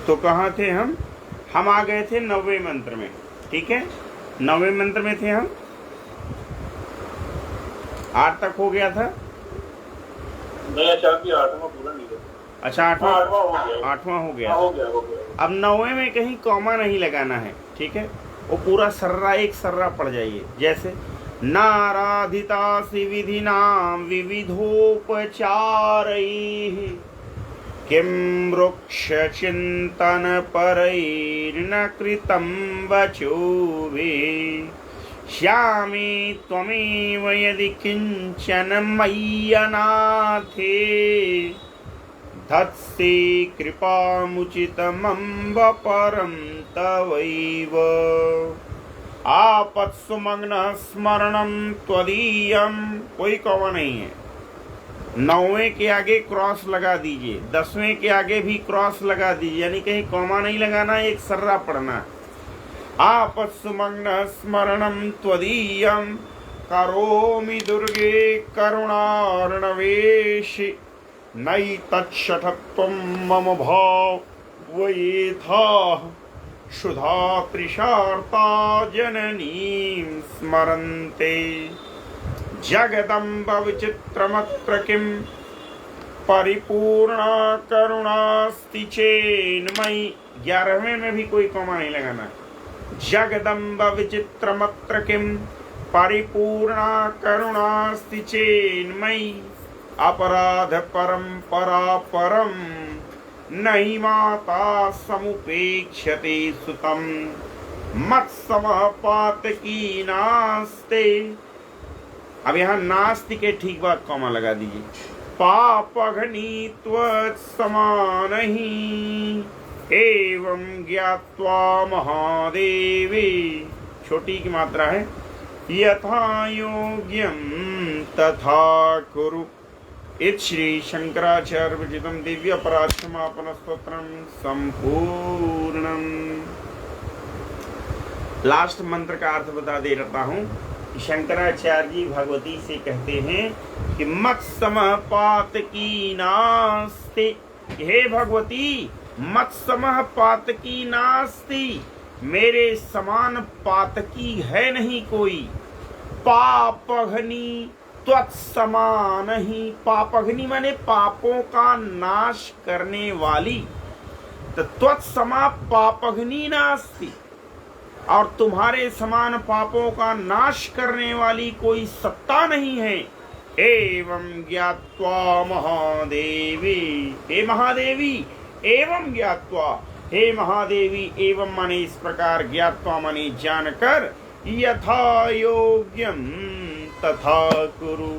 तो कहाँ थे हम? हम आ गए थे 9वें मंत्र में। ठीक है, 9वें मंत्र में थे हम। 8 तक हो गया था। नहीं आचार्य, 8वां पूरा नहीं हुआ। अच्छा, 8वां हो गया। अब 9वें में कहीं कॉमा नहीं लगाना है। ठीक है, वो पूरा सर्रा एक सर्रा पड़ जाइए। जैसे नाराधितासि विधिनां विविधोपचारैः किं वृक्षचिन्तनपरैर्न कृतं वचोभिः श्यामे त्वमेव यदि किञ्चन मय्यनाथे धत्से कृपामुचितमम्ब परं तवैव आपत्सुमग्नः स्मरणं त्वदीयं। कोई कौवा नहीं है। 9वें के आगे क्रॉस लगा दीजिए, 10वें के आगे भी क्रॉस लगा दीजिए, यानी कहीं कॉमा नहीं लगाना, एक सर्रा पढ़ना। आपत्सुमग्नः स्मरणं त्वदीयं करोमि दुर्गे करुणार्णवेशि नैतच्छठत्वं मम भावयेथा क्षुधा तृषार्ता जननीं स्मरन्ते जगदम्ब विचित्रमत्र किं परिपूर्णा करुणास्ति चेन्मयि। 11वें में भी कोई कॉमा नहीं लगाना। जगदम्ब विचित्रमत्र किं परिपूर्णा करुणास्ति चेन्मयि अपराध परंपरा परम नहि माता समुपेक्षते सुतम मत्समः पातकी नास्ते। अब यहाँ नास्ति के ठीक बाद कॉमा लगा दीजिए। पापघ्नी त्वत्समानहि एवं ज्ञात्वा महादेवी, छोटी की मात्रा है, यथा योग्यं तथा कुरु। इति श्री शंकराचार्य विरचितं दिव्य अपराध क्षमापन स्तोत्रम संपूर्णम। लास्ट मंत्र का अर्थ बता दे रहा हूँ। शंकराचार्य जी भगवती से कहते हैं कि मत्समः पातकी नास्ति। हे भगवती, मत्समः पातकी नास्ति, मेरे समान पातकी है नहीं कोई। पापघ्नी त्वत्समान ही, पापघ्नी माने पापों का नाश करने वाली, तो त्वत्समा पापघ्नी नास्ति, और तुम्हारे समान पापों का नाश करने वाली कोई सत्ता नहीं है। एवं ज्ञात्वा महादेवी, हे महादेवी, एवं ज्ञात्वा, हे महादेवी, एवं माने इस प्रकार, ज्ञात्वा माने जानकर, यथा योग्यम तथा कुरु,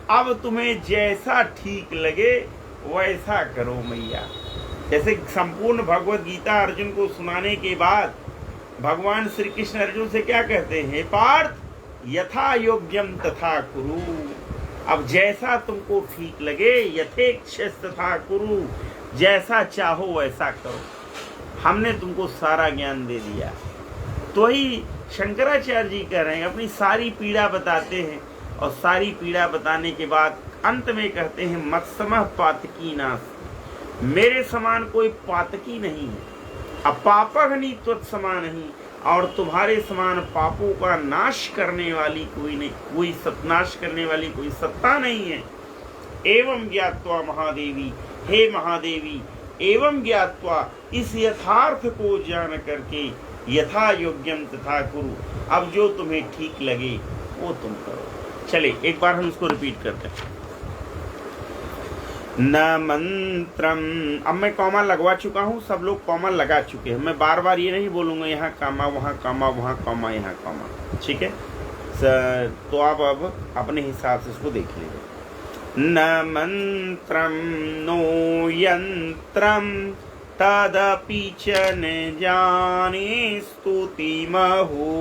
अब तुम्हें जैसा ठीक लगे वैसा करो मैया। जैसे संपूर्ण भगवत गीता अर्जुन को सुनाने के बाद भगवान श्री कृष्ण अर्जुन से क्या कहते हैं? पार्थ, यथा योग्यम तथा कुरु, अब जैसा तुमको ठीक लगे, यथेक्षस तथा कुरु, जैसा चाहो वैसा करो। हमने तुमको सारा ज्ञान दे दिया। तो ही शंकराचार्य जी कह रहे हैं, अपनी सारी पीड़ा बताते हैं, और सारी पीड़ा बताने के बाद अंत में कहते हैं मत्समः पातकी नाश, मेरे समान कोई पातकी नहीं है। अपापघ्नी त्वत्समान नहीं, और तुम्हारे समान पापों का नाश करने वाली कोई नहीं, कोई सत्नाश करने वाली कोई सत्ता नहीं है। एवं ज्ञात्वा महादेवी, हे महादेवी, एवं ज्ञात्वा, इस यथार्थ को जान करके, यथा योग्यम तथा कुरु, अब जो तुम्हें ठीक लगे वो तुम करो। चले एक बार हम इसको रिपीट करते हैं। न मंत्रम, अब मैं कॉमा लगवा चुका हूँ, सब लोग कॉमा लगा चुके हैं। मैं बार बार ये नहीं बोलूँगा यहाँ कॉमा, वहाँ कॉमा, वहाँ कॉमा, यहाँ कॉमा। ठीक है, तो आप अब अपने हिसाब से इसको देख लीजिए। न मंत्रम नो यंत्रम तदपि च न जाने स्तुतिमहो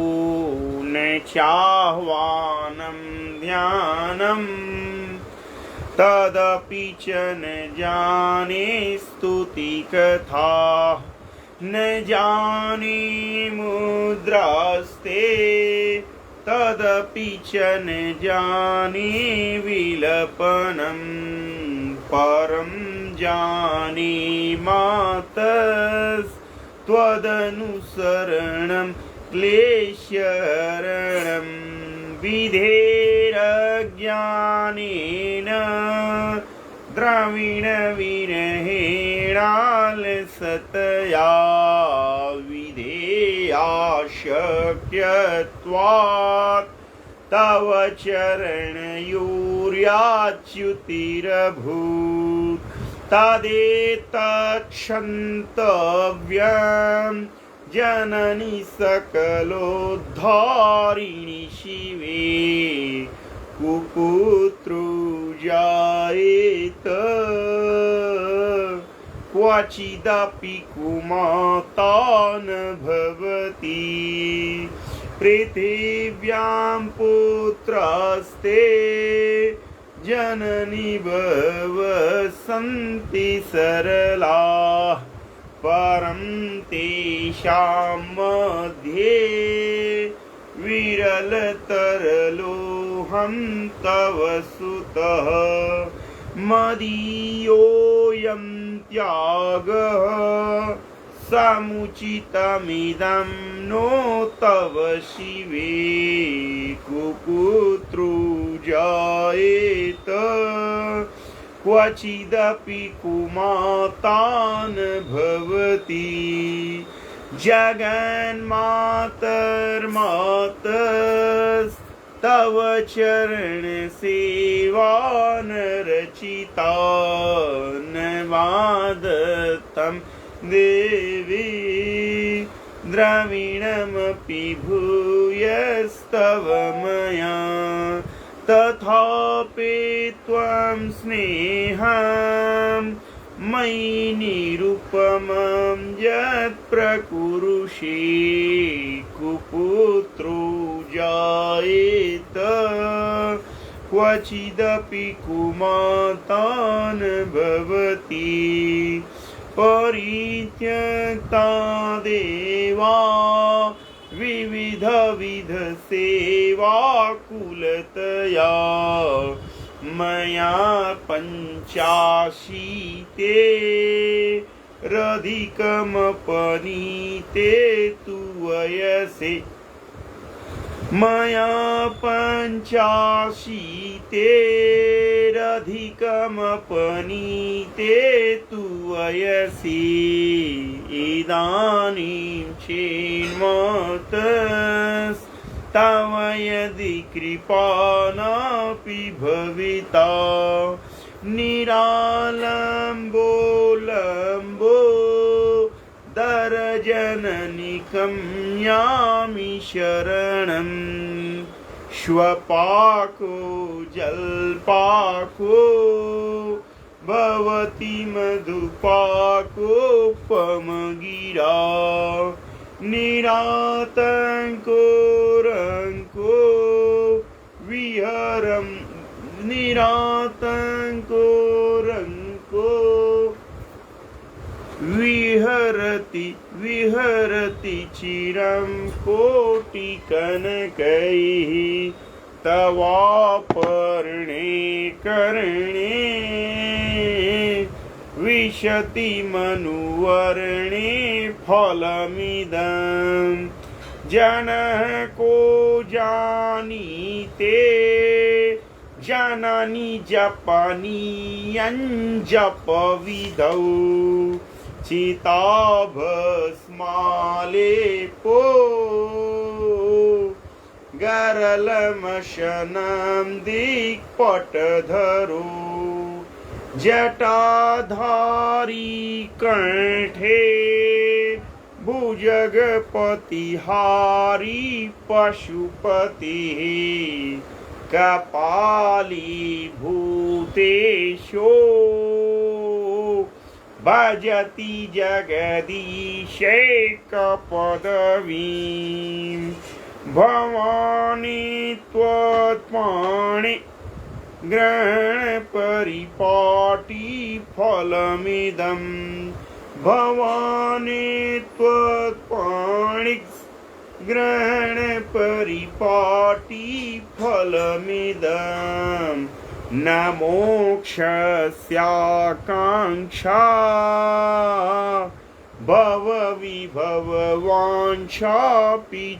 न चाह्वानं ध्यानम् तदपि च न जाने स्तुति कथा न जाने मुद्रास्ते तदपि च न जाने विलपनं परं जाने मातस्त्वदनुसरणं क्लेशरणं विधेरज्ञानेन द्रविणविरहेणालसतया विधेयाशक्यत्वात् तव चरणयोर्याच्युतिरभूत् तदेतत्क्षन्तव्यं जननि सकलोद्धारिणि शिवे कुपुत्रो जायेत क्वचिदपि कुमाता न भवति पृथिव्यां पुत्रस्ते जननि बहवः सन्ति सरलाः परं तेषां मध्ये विरलतरलोऽहं तव सुतः मदीयोऽयं त्यागः समुचितमिदं नो तव शिवे कुपुत्रो जायेत क्वचिदपि कुमाता न भवति जगन्मातर्मातस्तव चरणसेवानरचिता न वादतं देवी द्रविणमपि भूयस्तव मया तथापि त्वं स्नेहं मयि निरुपमं यत्प्रकुरुषे कुपुत्रो जायेत क्वचिदपि कुमाता न भवति परित्यक्ता देवा विविधविधसेवाकुलतया मया पञ्चाशीते रधिकमपनीते तु वयसे मया पञ्चाशीतेरधिकमपनीते तु वयसि इदानीं चेन्मातस्तव यदि कृपा नापि भविता निरालम्बो दरजननिकं यामि शरणं श्वपाको जल्पाको भवति मधुपाकोपमगिरा निरातङ्को रङ्को विहरं निरातङ्को रङ्को विहरति चिरं कोटिकनकैः तवापर्णे कर्णे विशति मनुवर्णे फलमिदं जनः को जानीते जननि जपनीयञ्जपविधौ चिताभस्मालेपो गरलमशनं दिक्पटधरो जटाधारी कंठे भुजगपतिहारी पशुपतिः कपाली भूतेशो भजति जगदीशैकपदवीं भवानी त्वत्पाणि ग्रहणपरिपाटी फलमिदं भवानी त्वत्पाणि ग्रहणपरिपाटी फलमिदं न मोक्षस्याकाङ्क्षा भवविभववाञ्छापि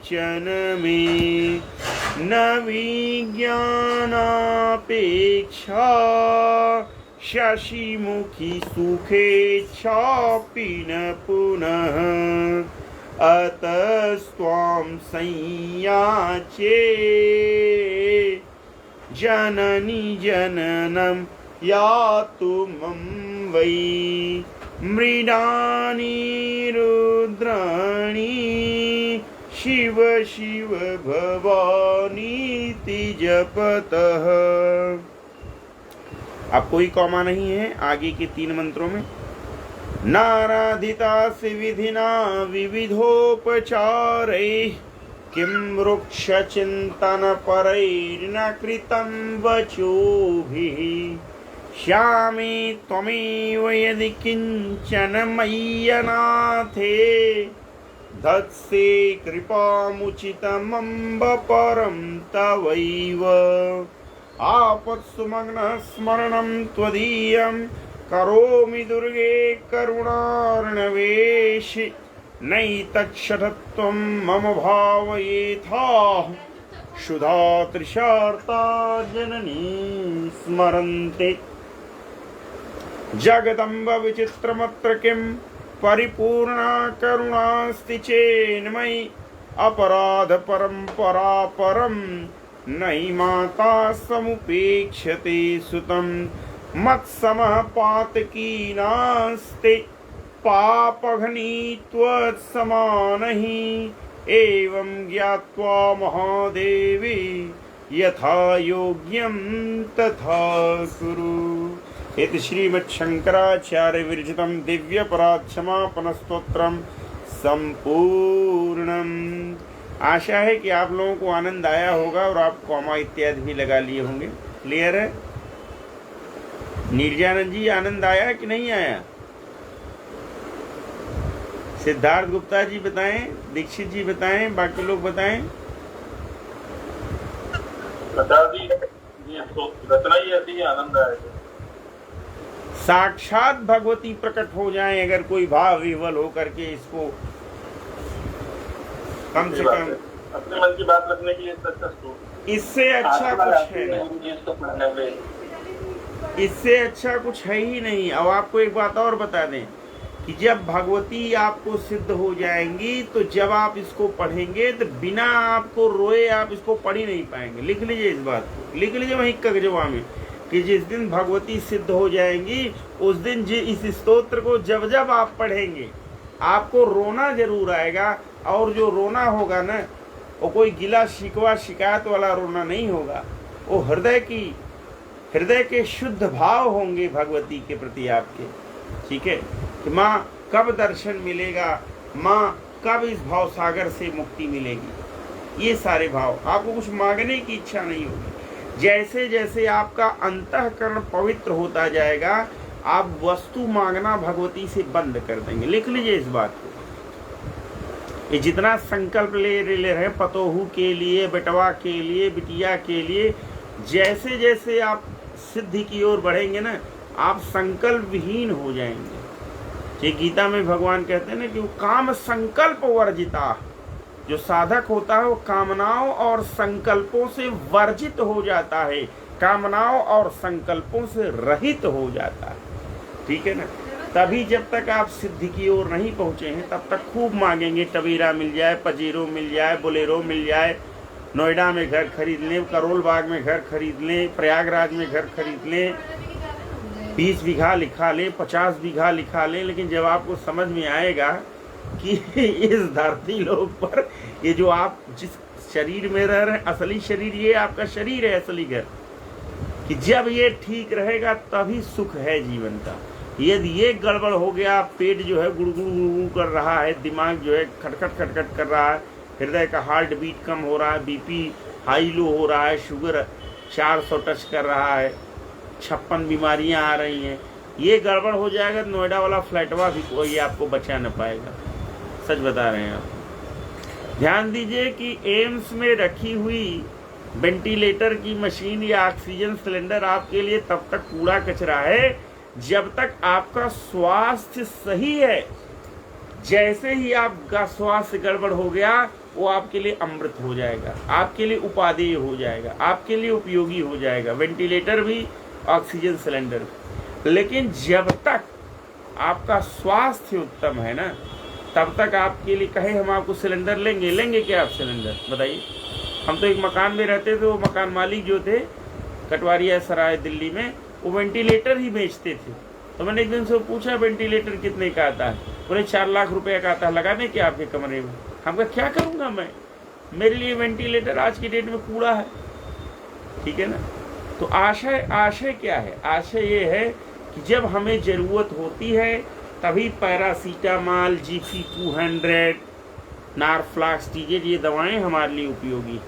च न मे न विज्ञानापेक्षा शशिमुखी सुखेच्छापि न पुनः अतस्त्वां संयाचे जननी जननं यातुमं वै मृडानी रुद्राणी शिव शिव भवानीति जपतः। अब कोई कौमा नहीं है आगे के 3 मंत्रों में। नाराधिता विधिना विविधोपचारैः किं वृक्षचिन्तनपरैर्न कृतं वचोभिः श्यामे त्वमेव यदि किञ्चन मय्यनाथे धत्से कृपामुचितमम्ब परं तवैव आपत्सुमग्नः स्मरणं त्वदीयं करोमि दुर्गे करुणार्णवेशि नैतच्छठत्वं मम भावयेथा क्षुधा तृषार्ता जननी स्मरन्ते जगदम्ब विचित्रमत्र किं परिपूर्णा करुणास्ति चेन्मयि अपराध परम्परा परं नहि माता समुपेक्षते सुतं मत्समः पातकी नास्ति पापघ्नी त्वत्समानहि एवं ज्ञात्वा महादेवी यथा योग्यं तथा कुरु। इति श्रीमच्छंकराचार्य विरचितं दिव्य पराक्षमापन स्तोत्रम संपूर्णम। आशा है कि आप लोगों को आनंद आया होगा और आप कॉमा इत्यादि भी लगा लिए होंगे। क्लियर है? निर्जानंद जी आनंद आया कि नहीं आया? सिद्धार्थ गुप्ता जी बताएं, दीक्षित जी बताएं, बाकी लोग बताएं। रचना ही ऐसी है, आनंद आएगा। साक्षात भगवती प्रकट हो जाएं अगर कोई भाव विह्वल हो करके इसको कम से कम अपने मन की बात रखने के लिए इससे अच्छा कुछ है नहीं, इससे अच्छा कुछ है ही नहीं। अब आपको एक बात और बता दें कि जब भगवती आपको सिद्ध हो जाएंगी तो जब आप इसको पढ़ेंगे तो बिना आपको रोए आप इसको पढ़ ही नहीं पाएंगे। लिख लीजिए इस बात को, लिख लीजिए वहीं कगजवा में कि जिस दिन भगवती सिद्ध हो जाएंगी उस दिन इस स्तोत्र को जब जब आप पढ़ेंगे आपको रोना जरूर आएगा। और जो रोना होगा ना वो कोई गिला शिकवा शिकायत वाला रोना नहीं होगा, वो हृदय के शुद्ध भाव होंगे भगवती के प्रति आपके। ठीक है कि माँ कब दर्शन मिलेगा, माँ कब इस भाव सागर से मुक्ति मिलेगी, ये सारे भाव। आपको कुछ मांगने की इच्छा नहीं होगी। जैसे जैसे आपका अंतःकरण पवित्र होता जाएगा आप वस्तु मांगना भगवती से बंद कर देंगे। लिख लीजिए इस बात को। ये जितना संकल्प ले रहे पतोहू के लिए, बेटवा के लिए, बिटिया के लिए, जैसे जैसे आप सिद्धि की ओर बढ़ेंगे ना आप संकल्प विहीन हो जाएंगे। ये गीता में भगवान कहते हैं ना कि वो काम संकल्प वर्जिता, जो साधक होता है वो कामनाओं और संकल्पों से वर्जित हो जाता है, कामनाओं और संकल्पों से रहित हो जाता है। ठीक है ना? तभी जब तक आप सिद्धि की ओर नहीं पहुंचे हैं तब तक खूब मांगेंगे, टबीरा मिल जाए, पजीरो मिल जाए, बोलेरो मिल जाए, नोएडा में घर खरीद लें, करोल बाग में घर खरीद लें, प्रयागराज में घर खरीद लें, 20 बीघा लिखा लें, 50 बीघा लिखा लें। लेकिन जब आपको समझ में आएगा कि इस धरती लोक पर ये जो आप जिस शरीर में रह रहे हैं असली शरीर ये आपका शरीर है, असली घर, कि जब ये ठीक रहेगा तभी सुख है जीवन का। यदि ये गड़बड़ हो गया, पेट जो है गुड़गुड़ कर रहा है, दिमाग जो है खटखट खटखट कर रहा है, हृदय का हार्ट बीट कम हो रहा है, बीपी हाई लो हो रहा है, शुगर 400 टच कर रहा है, 56 बीमारियां आ रही हैं, ये गड़बड़ हो जाएगा तो नोएडा वाला फ्लैटवा भी कोई आपको बचा न पाएगा। सच बता रहे हैं आप। ध्यान दीजिए कि एम्स में रखी हुई वेंटिलेटर की मशीन या ऑक्सीजन सिलेंडर आपके लिए तब तक कूड़ा कचरा है जब तक आपका स्वास्थ्य सही है। जैसे ही आपका स्वास्थ्य गड़बड़ हो गया, वो आपके लिए अमृत हो जाएगा, आपके लिए उपादेय हो जाएगा, आपके लिए उपयोगी हो जाएगा, वेंटिलेटर भी, ऑक्सीजन सिलेंडर भी। लेकिन जब तक आपका स्वास्थ्य उत्तम है ना, तब तक आपके लिए कहे हम आपको सिलेंडर लेंगे क्या आप सिलेंडर बताइए। हम तो एक मकान में रहते थे, वो मकान मालिक जो थे कटवारिया सराय दिल्ली में, वो वेंटिलेटर ही बेचते थे। तो मैंने एक दिन से पूछा वेंटिलेटर कितने का आता है, बोले 4 लाख रुपए का आता है, लगाने क्या आपके कमरे में। हम कहा क्या करूँगा मैं, मेरे लिए वेंटिलेटर आज की डेट में कूड़ा है, ठीक है ना। तो आशय क्या है, आशय ये है कि जब हमें ज़रूरत होती है तभी पैरासीटामॉल, GP 200, नारफ्लॉक्स, TZ ये दवाएं हमारे लिए उपयोगी।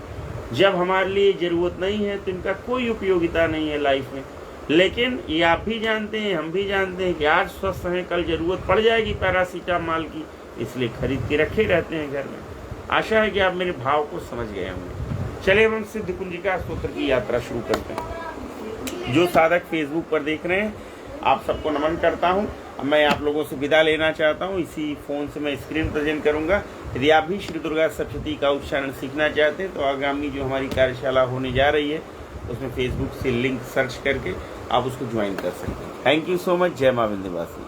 जब हमारे लिए ज़रूरत नहीं है तो इनका कोई उपयोगिता नहीं है लाइफ में। लेकिन ये आप भी जानते हैं, हम भी जानते हैं कि आज स्वस्थ हैं, कल ज़रूरत पड़ जाएगी पैरासीटामॉल की, इसलिए खरीद के रखे रहते हैं घर में। आशा है कि आप मेरे भाव को समझ गए होंगे। चलिए हम सिद्ध कुंजिका स्तोत्र की यात्रा शुरू करते हैं। जो साधक फेसबुक पर देख रहे हैं, आप सबको नमन करता हूं। अब मैं आप लोगों से विदा लेना चाहता हूं। इसी फ़ोन से मैं स्क्रीन प्रेजेंट करूंगा। यदि आप भी श्री दुर्गा सप्तशती का उच्चारण सीखना चाहते हैं तो आगामी जो हमारी कार्यशाला होने जा रही है, उसमें फेसबुक से लिंक सर्च करके आप उसको ज्वाइन कर सकते हैं। Thank you so much. जय मां विंध्यवासिनी।